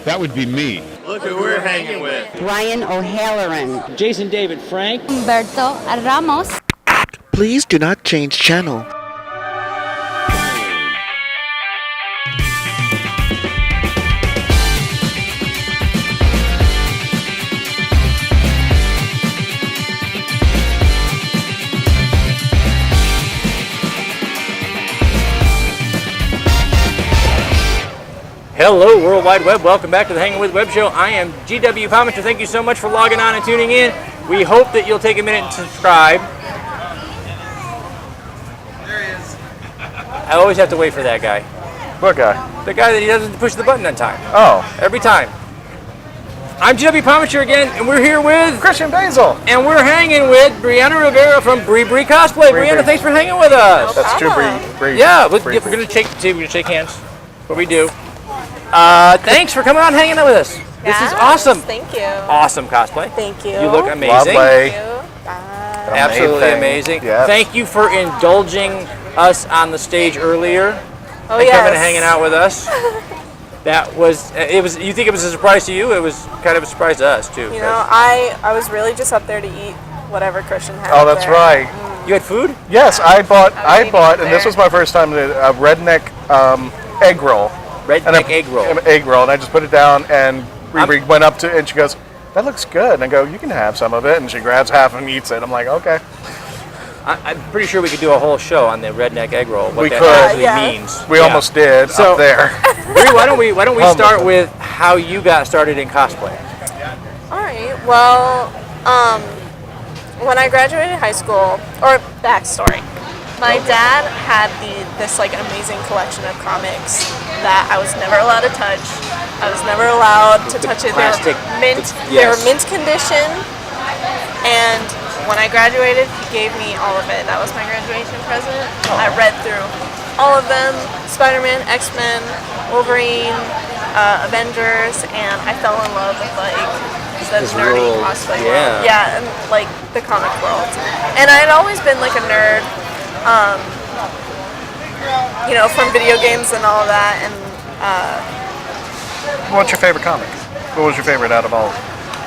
That would be me. Look who we're hanging with. Ryan O'Halloran. Jason David Frank. Humberto Ramos. Please do not change channel. Hello, World Wide Web. Welcome back to the Hangin With Web Show. I am GW Pomichter. Thank you so much for logging on and tuning in. We hope that you'll take a minute and subscribe. There he is. I always have to wait for that guy. What guy? The guy that he doesn't push the button on time. Oh. Every time. I'm GW Pomichter again, and we're here with Christian Basil. And we're hanging with Brianna Rivera from Bree Cosplay. Brianna, thanks for hanging with us. That's true, Bree. Yeah, we're gonna shake hands. What we do. Thanks for coming on and hanging out with us. This is awesome. Thank you. Awesome cosplay. Thank you. You look amazing. Lovely. Thank you. Absolutely amazing. Yes. Thank you for indulging us on the stage earlier. Oh, and yes. coming and hanging out with us. That was, it was, you think it was a surprise to you? It was kind of a surprise to us too. You know, I was really just up there to eat whatever Christian had. Oh, that's there. right. You had food? Yes, I bought, there. and this was my first time, a redneck egg roll. Redneck egg roll. Egg roll, and I just put it down, and Riri went up to, and she goes, "That looks good." And I go, "You can have some of it," and she grabs half and eats it. I'm like, "Okay." I'm pretty sure we could do a whole show on the redneck egg roll. What We that could. actually means. We almost did up there. Bree, why don't we start with how you got started in cosplay? All right. Well, when I graduated high school, or backstory, my dad had this like amazing collection of comics that I was never allowed to touch. I was never allowed to touch it. Plastic. They were mint condition, and when I graduated, he gave me all of it. That was my graduation present. I read through all of them: Spider-Man, X-Men, Wolverine, Avengers, and I fell in love with like the nerdy cosplay world. Yeah, and like the comic world. And I had always been like a nerd. You know, from video games and all of that, and What's your favorite comic? What was your favorite out of all?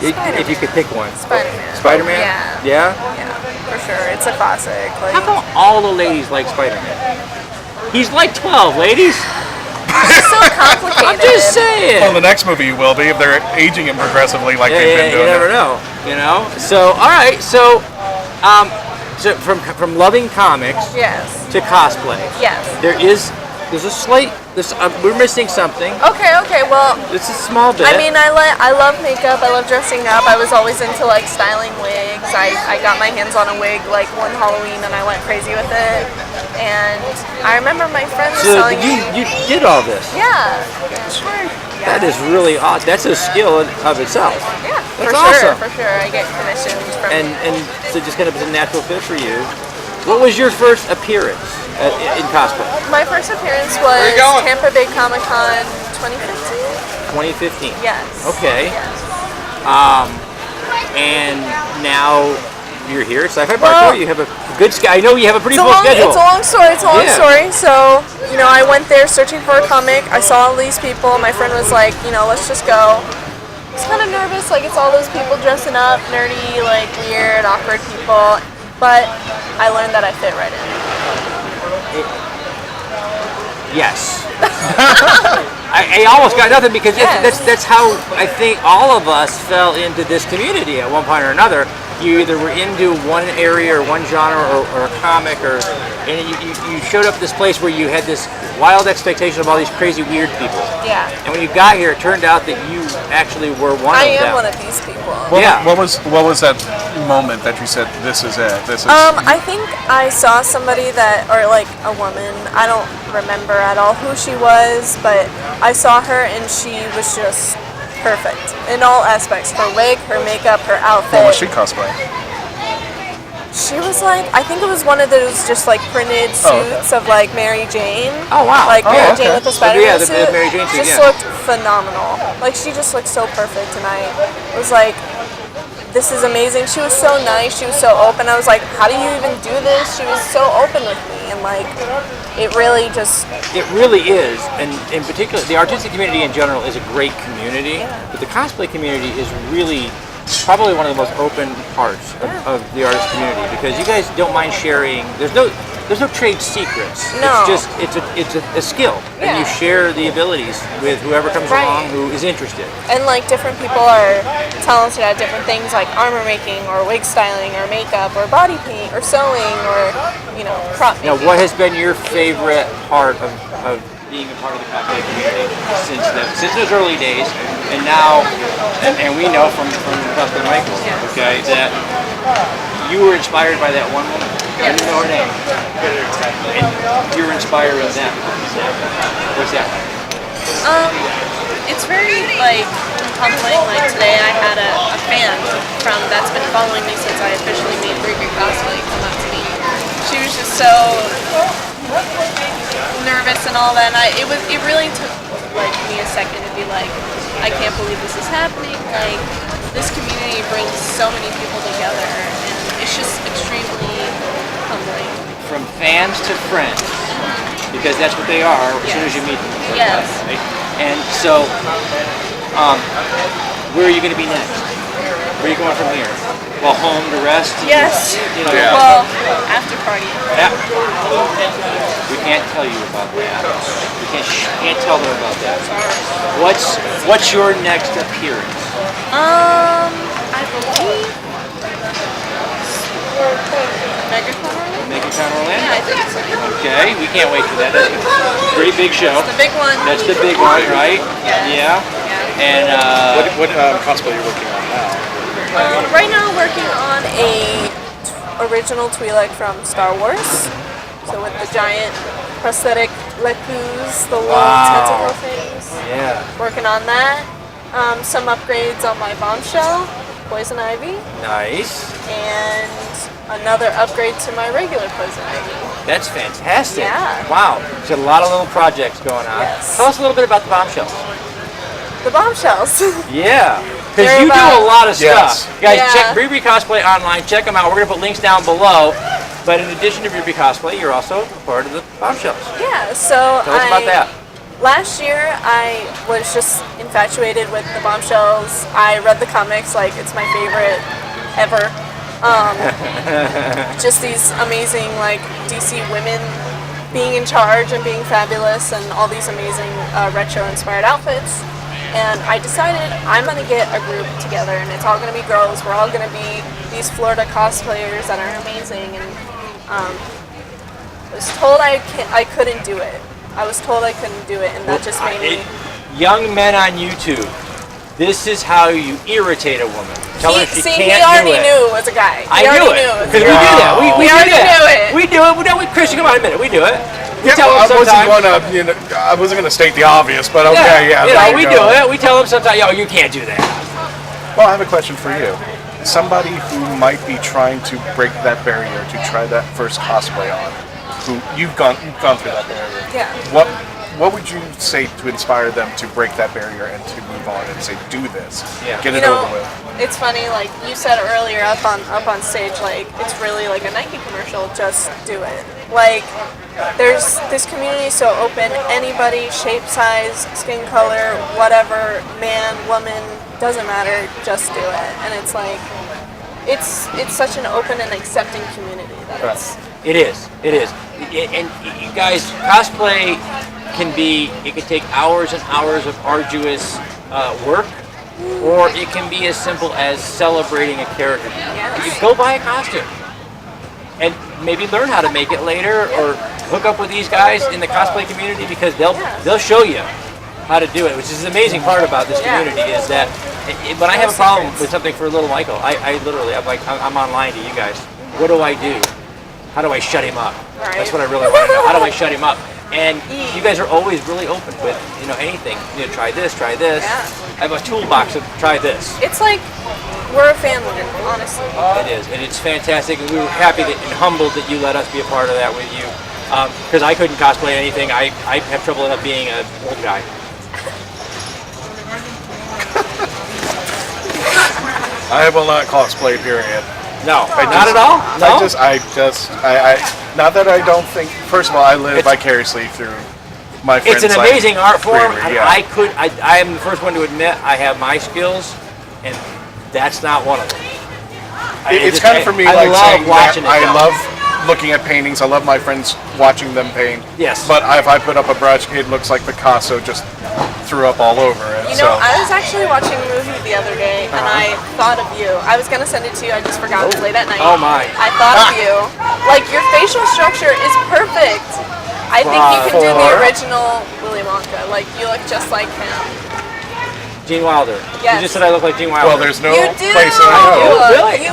If you could pick one. Spider-Man. Spider-Man? Yeah. Yeah? Yeah, for sure. It's a classic. Like, How come all the ladies like Spider-Man? He's like 12, ladies. it's so complicated. I'm just saying. Well, the next movie you will be if they're aging him progressively like they've been doing. You never know. You know. So, all right. So from loving comics Yes. to cosplay. Yes. There's a slight. We're missing something. Okay. Well, It's a small bit. I mean, I love makeup. I love dressing up. I was always into like styling wigs. I got my hands on a wig like one Halloween and I went crazy with it. And I remember my friend was telling me. You did all this. Yeah. That is really odd. That's a skill of itself. Yeah. That's for awesome. sure. For sure. I get commissions from. And so just kind of a natural fit for you. What was your first appearance in cosplay? My first appearance was Tampa Bay Comic Con 2015. 2015. Yes. Okay. Yes. And now you're here at Sci-Fi Park. You have a good schedule. I know you have a pretty full schedule. It's a long story. So, you know, I went there searching for a comic. I saw all these people. My friend was like, you know, let's just go. I was kind of nervous. Like, it's all those people dressing up, nerdy, like weird, awkward people. But I learned that I fit right in. Yes. I almost got nothing because that's how I think all of us fell into this community at one point or another. You either were into one area or one genre or a comic, and you showed up at this place where you had this wild expectation of all these crazy weird people. Yeah. And when you got here, it turned out that you actually were one of them. I am one of these people. What was that moment that you said, "This is it"? This is. I think I saw somebody or like a woman. I don't remember at all who she was, but I saw her and she was just perfect in all aspects. Her wig, her makeup, her outfit. What was she cosplaying? She was like, I think it was one of those just like printed suits of like Mary Jane. Oh wow! Like Mary Jane with the Spider-Man suit. The Mary Jane suit. Just looked phenomenal. Like she just looked so perfect, and I was like, this is amazing. She was so nice. She was so open. I was like, how do you even do this? She was so open with me, and like, it really just. It really is, and in particular, the artistic community in general is a great community, but the cosplay community is really probably one of the most open parts of the artist community, because you guys don't mind sharing. There's no trade secrets. No. It's just it's a skill, and you share the abilities with whoever comes along who is interested. And like different people are talented at different things, like armor making, or wig styling, or makeup, or body paint, or sewing, or prop making. Now, what has been your favorite part of being a part of the cosplay community since those early days, and now, and we know from Cosplay Michael, okay, that you were inspired by that one woman. I didn't know her name. And you're inspiring them. What's that? It's very like humbling. Like today, I had a fan that's been following me since I officially made Brianna Cosplay come up to me. She was just so nervous and all that. And it really took like me a second to be like, I can't believe this is happening. Like, this community brings so many people together, and it's just extremely humbling. From fans to friends, because that's what they are as soon as you meet them. Yes. Right? And so, where are you going to be next? Where are you going from here? Well, home to rest? Yes. Yeah. Well, after party. Yeah. We can't tell you about that. We can't tell them about that. What's your next appearance? I believe Megaton Orlando? Yeah, I think so. Okay, we can't wait for that. That's a pretty big show. It's the big one. That's the big one, right? Yeah. And what cosplay are you working on now? Right now, working on a original Twi'lek from Star Wars. So with the giant prosthetic lecus, the little tentacle things. Yeah. Working on that. Some upgrades on my Bombshell, Poison Ivy. Nice. And another upgrade to my regular Poison Ivy. That's fantastic. Yeah. Wow. There's a lot of little projects going on. Yes. Tell us a little bit about the Bombshells. The Bombshells. Yeah. Because They're you do a lot of Yes. stuff. Guys, Yeah. check Brianna Cosplay online. Check them out. We're going to put links down below. But in addition to Brianna Cosplay, you're also part of the Bombshells. Yeah, so Tell us about that. Last year, I was just infatuated with the Bombshells. I read the comics, like, it's my favorite ever. Just these amazing, like, DC women being in charge and being fabulous, and all these amazing retro-inspired outfits. And I decided I'm going to get a group together, and it's all going to be girls. We're all going to be these Florida cosplayers that are amazing. And I was told I couldn't do it. I was told I couldn't do it, and that just made me... Young men on YouTube, this is how you irritate a woman. Tell her she can't he already do it. knew it was a guy. I knew it. Because we do that. We already do that. knew it. We do it. Christian, come on a minute. We do it. We Yeah, tell well, them sometimes. I wasn't gonna state the obvious, but okay, yeah. there we you go. do it. We tell them sometimes, yo, you can't do that. Well, I have a question for you. Somebody who might be trying to break that barrier to try that first cosplay on, who you've gone through that barrier. Yeah. What would you say to inspire them to break that barrier and to move on and say, do this, get it over with? It's funny, like you said earlier up on stage, like it's really like a Nike commercial. Just do it. Like there's this community so open. Anybody, shape, size, skin color, whatever, man, woman, doesn't matter. Just do it. And it's like it's such an open and accepting community that it's. It is. And you guys, cosplay it can take hours and hours of arduous work, or it can be as simple as celebrating a character. Yes. You go buy a costume and maybe learn how to make it later, or hook up with these guys in the cosplay community, because they'll show you how to do it, which is the amazing part about this community is that when I have a problem with something for little Michael, I'm online to you guys. What do I do? How do I shut him up? Right. That's what I really want to know. How do I shut him up? And you guys are always really open with, anything. Try this. Yeah. I have a toolbox of try this. It's like we're a family, honestly. It is, and it's fantastic. And we were happy and humbled that you let us be a part of that with you. Because I couldn't cosplay anything. I have trouble enough being an old guy. I will not cosplay, period. No, I not at all. No. I not that I don't think. First of all, I live vicariously through my friends. It's an amazing art form. Bravery, and I am the first one to admit I have my skills, and that's not one of them. It's kind of for me I like love saying watching that it. I love looking at paintings. I love my friends watching them paint. Yes. But if I put up a brush, it looks like Picasso just threw up all over it. You know, I was actually watching a movie the other day, and I thought of you. I was gonna send it to you. I just forgot. It was late at night. Oh my! I thought of you. Like your facial structure is perfect. I think you can do the original Willy Wonka. Like you look just like him. Gene Wilder. Yes. You just said I look like Gene Wilder. Well, there's no You do. place that I know. Really?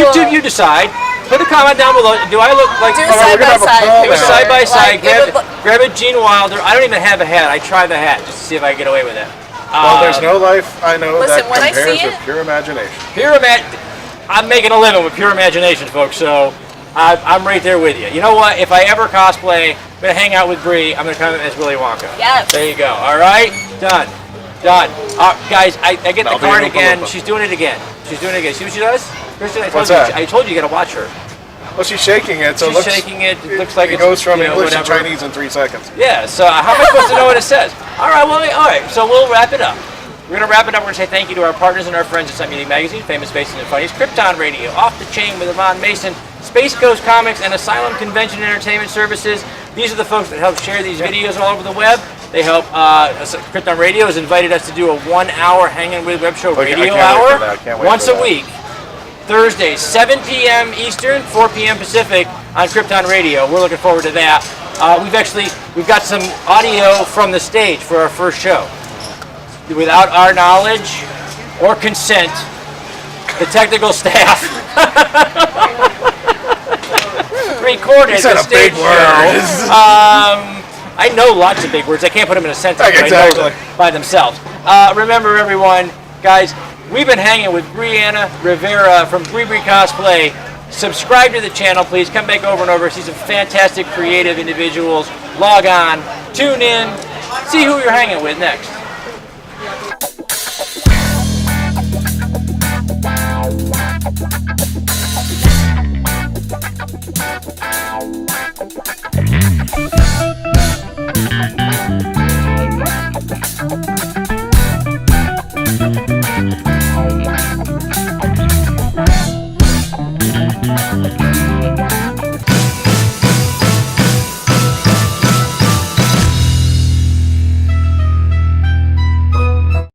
You do. You decide. Put a comment down below. Do I look like? Do we're gonna side by have a side. poll Do a now. side by side. Like, Grab a Gene Wilder. I don't even have a hat. I tried the hat just to see if I can get away with it. Well, there's no life I know Listen, that when I compares see with it- pure imagination. I'm making a living with pure imagination, folks. So I'm right there with you. You know what? If I ever cosplay, I'm gonna hang out with Bree. I'm gonna come as Willy Wonka. Yes. There you go. All right. Done. Guys, I get the I'll be card in again. Oklahoma. She's doing it again. See what she does? Kristen, What's that? I told you gotta watch her. Well, she's shaking it, so She's it looks, shaking it. It looks like it it's, goes from you know, English to whatever. Chinese in 3 seconds. Yeah, so how am I supposed to know what it says? All right, so we'll wrap it up. We're going to wrap it up. We're going to say thank you to our partners and our friends at Something Unique Magazine, Famous Faces and Funnies, Krypton Radio, Off the Chain with Yvonne Mason, Space Coast Comics, and Asylum Convention Entertainment Services. These are the folks that help share these videos all over the web. They help, Krypton Radio has invited us to do a 1-hour Hangin' With Web Show I radio can't wait hour for that. I can't wait once for a that. week. Thursday, 7 p.m. Eastern, 4 p.m. Pacific on Krypton Radio. We're looking forward to that. We've got some audio from the stage for our first show. Without our knowledge or consent, the technical staff recorded said the a big stage word. show. I know lots of big words. I can't put them in a sentence. But I know Exactly. them by themselves. Remember, everyone, guys, we've been hanging with Brianna Rivera from Bree Cosplay. Subscribe to the channel, please. Come back over and over. See some fantastic creative individuals. Log on, tune in, see who you're hanging with next. Wow.